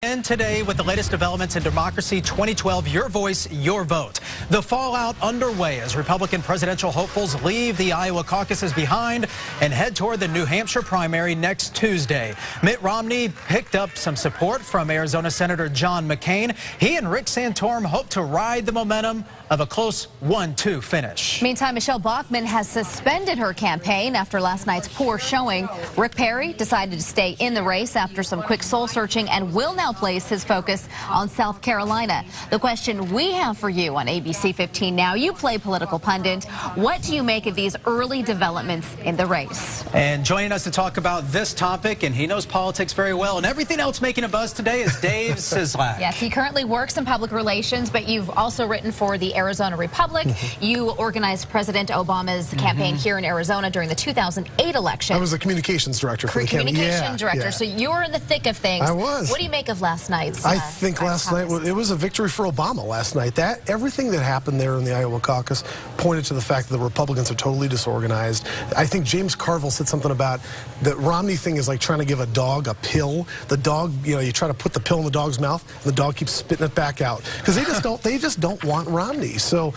And today, with the latest developments in Democracy 2012, your voice, your vote. The fallout underway as Republican presidential hopefuls leave the Iowa caucuses behind and head toward the New Hampshire primary next Tuesday. Mitt Romney picked up some support from Arizona Senator John McCain. He and Rick Santorum hope to ride the momentum of a close 1-2 finish. Meantime, Michelle Bachmann has suspended her campaign after last night's poor showing. Rick Perry decided to stay in the race after some quick soul searching and will now place his focus on South Carolina. The question we have for you on ABC 15 now, you play political pundit. What do you make of these early developments in the race? And joining us to talk about this topic, and he knows politics very well, and everything else making a buzz today, is Dave Sislak. Yes, he currently works in public relations, but you've also written for the Arizona Republic. You organized President Obama's campaign here in Arizona during the 2008 election. I was the communications director for the campaign. Communications director. So you were in the thick of things. I was. What do you make of last night's? I think last night it was a victory for Obama last night. Everything that happened there in the Iowa caucus pointed to the fact that the Republicans are totally disorganized. I think James Carville said something about the Romney thing is like trying to give a dog a pill. The dog, you try to put the pill in the dog's mouth, and the dog keeps spitting it back out because they just don't want Romney. So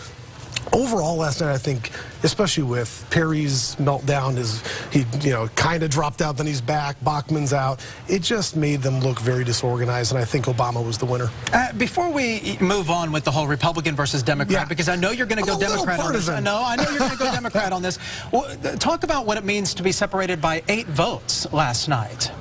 overall last night, I think, especially with Perry's meltdown, he kind of dropped out, then he's back, Bachmann's out. It just made them look very disorganized, and I think Obama was the winner. Before we move on with the whole Republican versus Democrat, because I know you're going to go Democrat on this. No, I know you're going to go Democrat on this. Well, talk about what it means to be separated by 8 votes last night.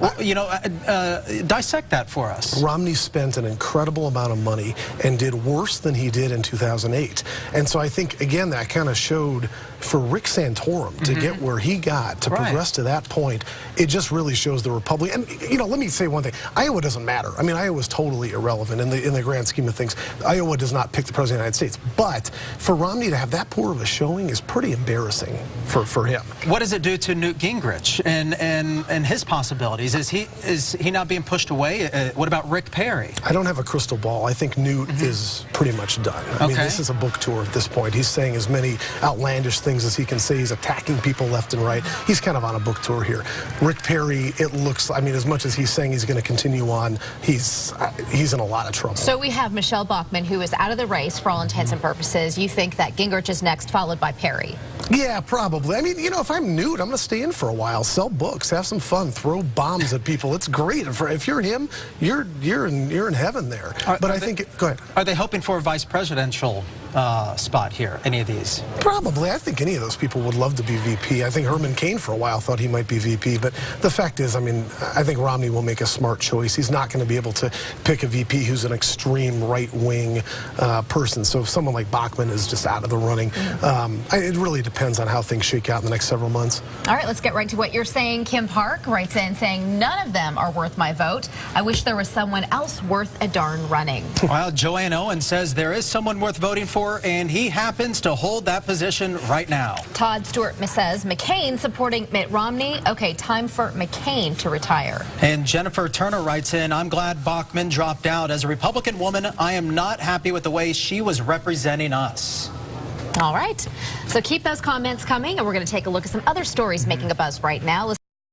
Dissect that for us. Romney spent an incredible amount of money and did worse than he did in 2008. And so I think, again, that kind of showed for Rick Santorum to get where he got, to progress to that point, it just really shows the Republican. And, let me say one thing. Iowa doesn't matter. I mean, Iowa's totally irrelevant in the grand scheme of things. Iowa does not pick the President of the United States. But for Romney to have that poor of a showing is pretty embarrassing for him. What does it do to Newt Gingrich and his possibilities? Is he not being pushed away? What about Rick Perry? I don't have a crystal ball. I think Newt is pretty much done. I mean, this is a book tour at this point. He's saying as many outlandish things as he can say. He's attacking people left and right. He's kind of on a book tour here. Rick Perry, it looks, I mean, as much as he's saying he's going to continue on, he's in a lot of trouble. So we have Michelle Bachmann, who is out of the race for all intents and purposes. You think that Gingrich is next, followed by Perry? Yeah, probably. I mean, if I'm Newt, I'm going to stay in for a while, sell books, have some fun, throw bombs at people. It's great. If you're him, you're in heaven there. But I think, go ahead. Are they hoping for a vice presidential spot here, any of these? Probably. I think any of those people would love to be VP. I think Herman Cain for a while thought he might be VP, but the fact is, I mean, I think Romney will make a smart choice. He's not going to be able to pick a VP who's an extreme right-wing person. So if someone like Bachmann is just out of the running, it really depends on how things shake out in the next several months. All right, let's get right to what you're saying. Kim Park writes in saying, none of them are worth my vote. I wish there was someone else worth a darn running. Well, Joanne Owen says there is someone worth voting for, and he happens to hold that position right now. Todd Stewart says McCain supporting Mitt Romney. Okay, time for McCain to retire. And Jennifer Turner writes in, I'm glad Bachmann dropped out. As a Republican woman, I am not happy with the way she was representing us. All right, so keep those comments coming, and we're going to take a look at some other stories making a buzz right now.